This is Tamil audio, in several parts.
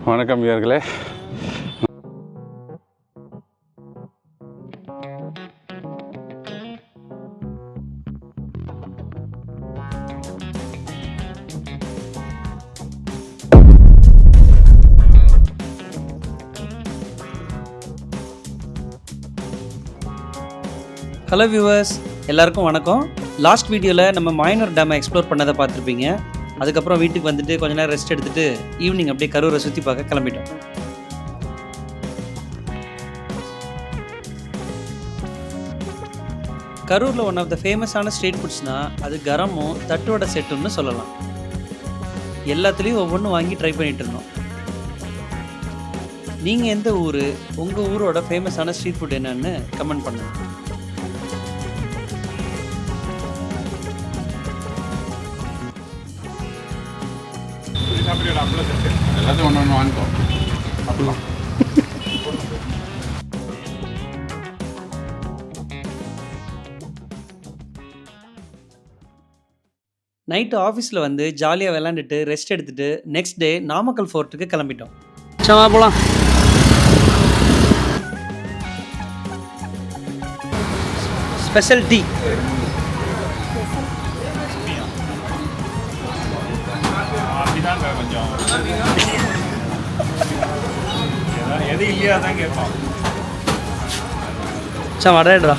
வணக்கம் வீரர்களே. ஹலோ வியூவர்ஸ், எல்லாருக்கும் வணக்கம். லாஸ்ட் வீடியோவில் நம்ம மாயனூர் டேமை எக்ஸ்ப்ளோர் பண்ணதை பார்த்துருப்பீங்க. அதுக்கப்புறம் வீட்டுக்கு வந்துட்டு கொஞ்ச நேரம் ரெஸ்ட் எடுத்துகிட்டு ஈவினிங் அப்படியே கரூரை சுற்றி பார்க்க கிளம்பிட்டோம். கரூரில் ஒன் ஆஃப் த ஃபேமஸான ஸ்ட்ரீட் ஃபுட்ஸ்னால் அது கரமும் தட்டுவடை செட்டுன்னு சொல்லலாம். எல்லாத்துலேயும் ஒவ்வொன்றும் வாங்கி ட்ரை பண்ணிகிட்டு இருந்தோம். நீங்கள் எந்த ஊர், உங்கள் ஊரோட ஃபேமஸான ஸ்ட்ரீட் ஃபுட் என்னன்னு கமெண்ட் பண்ணுங்கள். எல்லாத்தையும் ஒன்று வாங்கிட்டோம். அப்படிலாம் நைட்டு ஆஃபீஸில் வந்து ஜாலியாக விளாண்டுட்டு ரெஸ்ட் எடுத்துகிட்டு நெக்ஸ்ட் டே நாமக்கல் ஃபோர்ட்டுக்கு கிளம்பிட்டோம். சவா போகலாம். Special tea. கொஞ்சம் எது இல்லையா தான் கேட்பான். சா வடைடா,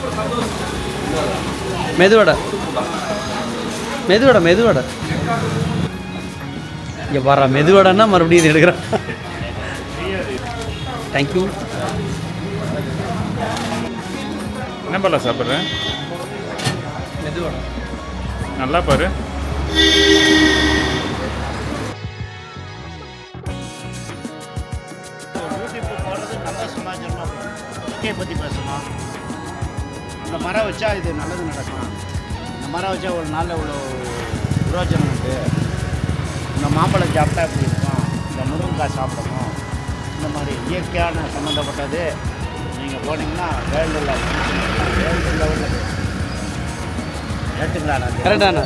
மெதுவடை மெதுவடை மெதுவடை. இங்கே வர மெதுவடைன்னா மறுபடியும் இது எடுக்கிறேன். தேங்க்யூ. என்ன பண்ணல சாப்பிட்றேன்? மெதுவடை நல்லா பாரு. பற்றி பேசணும். இந்த மரம் வச்சா இது நல்லது நடக்கும். இந்த மரம் வச்சா ஒரு நாளில் இவ்வளோ புரோஜனம் உண்டு. இந்த மாம்பழம் சாப்பிட்டா இப்படி இருக்கும், இந்த முருங்கைக்காய் சாப்பிடணும். இந்த மாதிரி இயற்கையான சம்மந்தப்பட்டது நீங்கள் போனீங்கன்னா வேர்ல்டு லெவலில் ஏற்றுங்களா? கரெக்டாண்ணா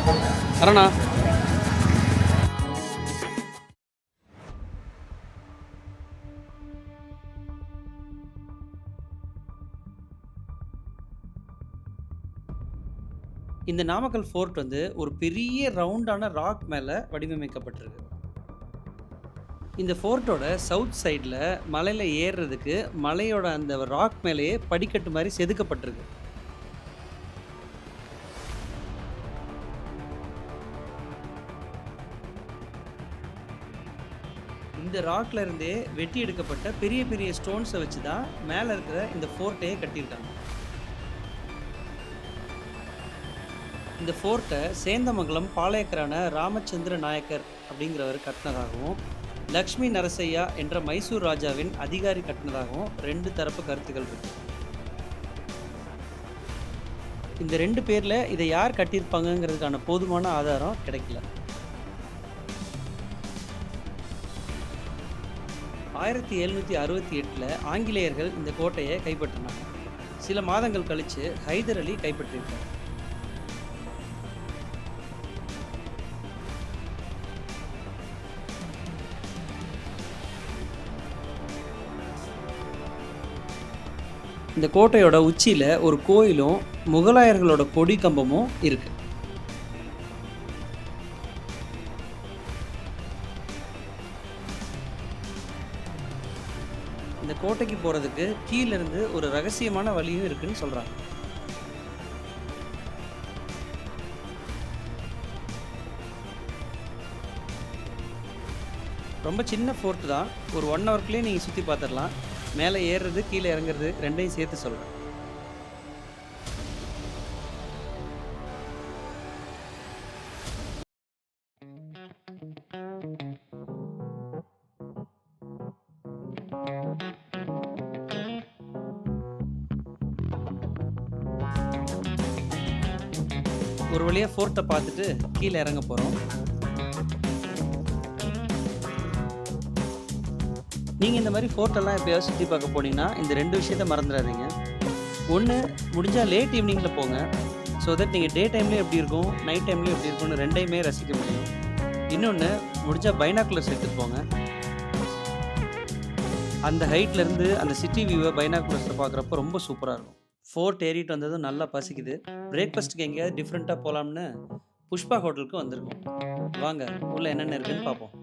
கரெண்ணா. இந்த நாமக்கல் ஃபோர்ட் வந்து ஒரு பெரிய ரவுண்டான ராக் மேலே வடிவமைக்கப்பட்டிருக்கு. இந்த ஃபோர்ட்டோட சவுத் சைடில் மலையில் ஏறுறதுக்கு மலையோட அந்த ராக் மேலேயே படிக்கட்டு மாதிரி செதுக்கப்பட்டிருக்கு. இந்த ராக்ல இருந்தே வெட்டி எடுக்கப்பட்ட பெரிய பெரிய ஸ்டோன்ஸை வச்சு தான் மேலே இருக்கிற இந்த ஃபோர்ட்டையே கட்டியிருக்காங்க. இந்த ஃபோர்ட்டை சேந்தமங்கலம் பாளையக்கரான ராமச்சந்திர நாயக்கர் அப்படிங்கிறவர் கட்டினதாகவும், லக்ஷ்மி நரசையா என்ற மைசூர் ராஜாவின் அதிகாரி கட்டினதாகவும் ரெண்டு தரப்பு கருத்துக்கள் இருக்கு. இந்த ரெண்டு பேரில் இதை யார் கட்டியிருப்பாங்கங்கிறதுக்கான போதுமான ஆதாரம் கிடைக்கல. 1768 ஆங்கிலேயர்கள் இந்த கோட்டையை கைப்பற்றினாங்க. சில மாதங்கள் கழித்து ஹைதர் அலி கைப்பற்றியிருக்காங்க. இந்த கோட்டையோட உச்சியில் ஒரு கோயிலும் முகலாயர்களோட கொடி கம்பமும் இருக்கு. இந்த கோட்டைக்கு போகிறதுக்கு கீழிருந்து ஒரு ரகசியமான வழியும் இருக்குன்னு சொல்கிறாங்க. ரொம்ப சின்ன ஃபோர்ட் தான். ஒரு 1 ஹவர்க்குள்ளேயே நீங்கள் சுற்றி பார்த்துடலாம். மேலே ஏறுறது கீழே இறங்குறது ரெண்டையும் சேர்த்து சொல்கிறேன். ஒரு வழியாக ஃபோர்ட்டை பார்த்துட்டு கீழே இறங்க போகிறோம். நீங்கள் இந்த மாதிரி ஃபோர்ட்டெல்லாம் எப்போயாவது சுற்றி பார்க்க போனீங்கன்னா இந்த 2 விஷயத்த மறந்துடாதீங்க. ஒன்று, முடிஞ்சால் லேட் ஈவினிங்கில் போங்க. ஸோ தட் நீங்கள் டே டைம்லேயும் எப்படி இருக்கும், நைட் டைம்லேயும் எப்படி இருக்கும்னு ரெண்டையுமே ரசிக்க முடியும். இன்னொன்று, முடிஞ்சால் பைனாக்குலர்ஸ் எடுத்துகிட்டு போங்க. அந்த ஹைட்லேருந்து அந்த சிட்டி வியூவை பைனாகுலர்ஸில் பார்க்குறப்ப ரொம்ப சூப்பராக இருக்கும். ஃபோர்ட் ஏறிட்டு வந்ததும் நல்லா பசிக்குது. பிரேக்ஃபாஸ்ட்டுக்கு எங்கேயாவது டிஃப்ரெண்ட்டாக போகலாம்னு புஷ்பா ஹோட்டலுக்கு வந்திருக்கோம். வாங்க உள்ளே என்னென்ன இருக்குன்னு பார்ப்போம்.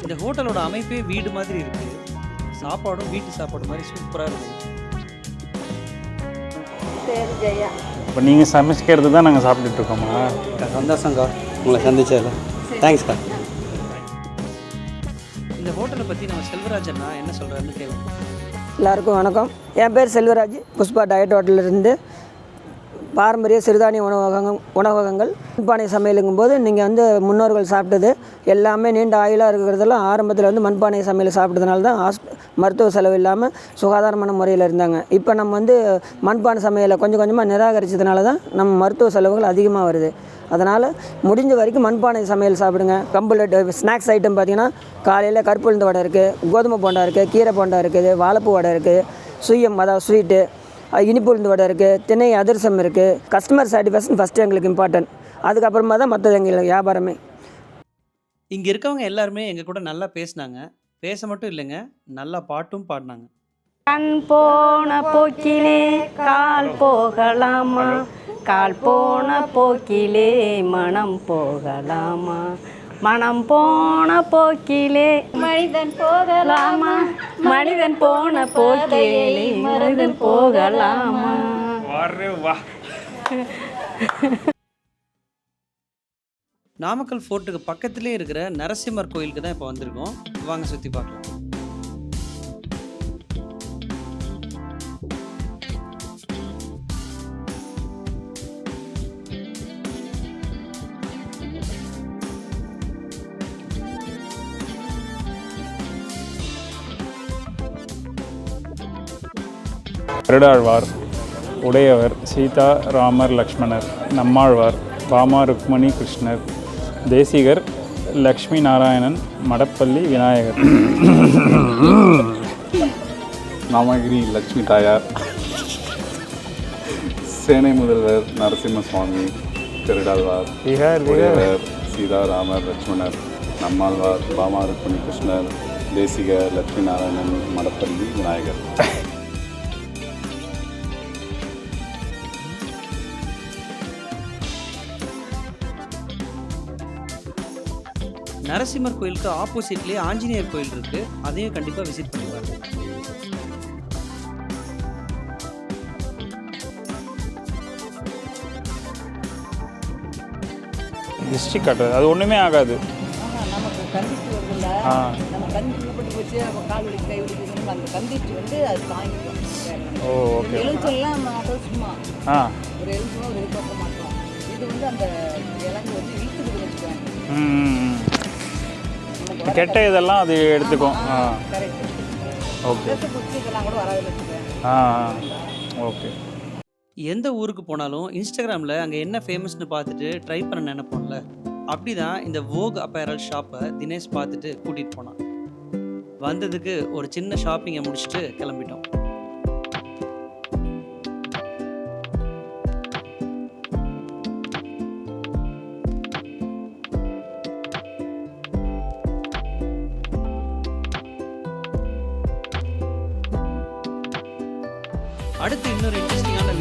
இந்த ஹோட்டலோட அமைப்பே வீடு மாதிரி இருக்குது. சாப்பாடும் வீட்டு சாப்பாடு மாதிரி சூப்பராக இருக்குது. சரி ஜெயா. இப்போ நீங்கள் சமைக்கிறது தான் நாங்கள் சாப்பிட்டுட்ருக்கோமா? சந்தோஷங்க்கா உங்களை சந்திச்சதில். தேங்க்ஸ்க்கா. இந்த ஹோட்டலை பற்றி நம்ம செல்வராஜ் அண்ணா என்ன சொல்கிறாருன்னு கேட்கலாம். எல்லாருக்கும் வணக்கம். என் பேர் செல்வராஜ். புஷ்பா டயட் ஹோட்டலிருந்து பாரம்பரிய சிறுதானிய உணவகங்கள் மண்பானை சமையலுங்கும்போது நீங்கள் வந்து முன்னோர்கள் சாப்பிட்டது எல்லாமே நீண்ட ஆயுளாக இருக்கிறதெல்லாம் ஆரம்பத்தில் வந்து மண்பானை சமையல் சாப்பிட்டதுனால தான் மருத்துவ செலவு இல்லாமல் சுகாதாரமான முறையில் இருந்தாங்க. இப்போ நம்ம வந்து மண்பானை சமையலை கொஞ்சம் கொஞ்சமாக நிராகரித்ததுனால தான் நம்ம மருத்துவ செலவுகள் அதிகமாக வருது. அதனால் முடிஞ்ச வரைக்கும் மண்பானை சமையல் சாப்பிடுங்க. கம்புலட் ஸ்நாக்ஸ் ஐட்டம் பார்த்திங்கன்னா காலையில் கருப்புளுந்து வடை இருக்குது, கோதுமை போண்டா இருக்குது, கீரை போண்டா இருக்குது, வாழைப்பூ வடை இருக்குது, சுயம் அதாவது ஸ்வீட்டு, இனிப்பு உளுந்து வடை இருக்குது, திணை அதிரசம் இருக்குது. கஸ்டமர் சாட்டிஸ்ஃபேக்ஷன் ஃபஸ்ட்டு எங்களுக்கு இம்பார்ட்டன்ட். அதுக்கப்புறமா தான் மற்றது எங்களுக்கு வியாபாரமே. இங்கே இருக்கவங்க எல்லாருமே எங்கள் கூட நல்லா பேசினாங்க. பேச மட்டும் இல்லைங்க, நல்லா பாட்டும் பாடினாங்க. கண் போன போக்கிலே கால் போகலாமா, கால் போன போக்கிலே மனம் போகலாமா, மனம் போன போக்கிலே மனிதன் போகலாமா, மனிதன் போன போக்கிலே மனிதன் போகலாமா. வா. நாமக்கல் ஃபோர்ட்டுக்கு பக்கத்துலேயே இருக்கிற நரசிம்மர் கோயிலுக்கு தான் இப்போ வந்திருக்கோம். வாங்க சுற்றி பார்க்கலாம். கருடாழ்வார், உடையவர், சீதா ராமர் லக்ஷ்மணர், நம்மாழ்வார், பாமா ருக்மணி கிருஷ்ணர், தேசிகர், லக்ஷ்மி நாராயணன், மடப்பள்ளி விநாயகர், நாமகிரி லட்சுமி தாயார், சேனை முதல்வர் நரசிம்ம சுவாமி, கருடாழ்வார், உடையவர், சீதா ராமர் லக்ஷ்மணர், நம்மாழ்வார், பாமா ருக்மணி கிருஷ்ணர், தேசிகர், லட்சுமி நாராயணன், மடப்பள்ளி விநாயகர். நரசிம்மர் கோயிலுக்கு ஆப்போசிட்லேயே ஆஞ்சநேயர் கோயில் இருக்குது. அதையும் கண்டிப்பாக விசிட் பண்ணி பாருங்க. டிஸ்ட்ரிக் காட்டுறது அது ஒன்றுமே ஆகாது. நமக்கு கந்திச்சு வருதுல்ல, நம்ம கந்திச்சு போட்டு போச்சு, நம்ம கால் வலி கை வலிக்கு அந்த கந்திச்சு வந்து அது தாங்கிக்கும். ஓ ஓகே. எலுமிச்செல்லாம் மாட்டோம் சும்மா ஒரு எலுமிச்சம் ஒரு எதிர்பார்க்க மாட்டோம். இது வந்து அந்த இலங்கு வந்து இழுத்துக்குது வச்சுக்குவாங்க. கெட்ட இதெல்லாம் அது எடுத்துக்கும். கரெக்ட். ஓகே. குச்சி இதெல்லாம் கூட வராது வச்சுக்குவேன். ஓகே. எந்த ஊருக்கு போனாலும் இன்ஸ்டாகிராமில் அங்கே என்ன ஃபேமஸ்னு பார்த்துட்டு ட்ரை பண்ண நினைப்போம்ல, அப்படி தான் இந்த வோக் அப்பேரல் ஷாப்பை தினேஷ் பார்த்துட்டு கூட்டிகிட்டு போனான். வந்ததுக்கு ஒரு சின்ன ஷாப்பிங்கை முடிச்சுட்டு கிளம்பிட்டோம். அடுத்து இன்னொரு இன்ட்ரெஸ்டிங்கான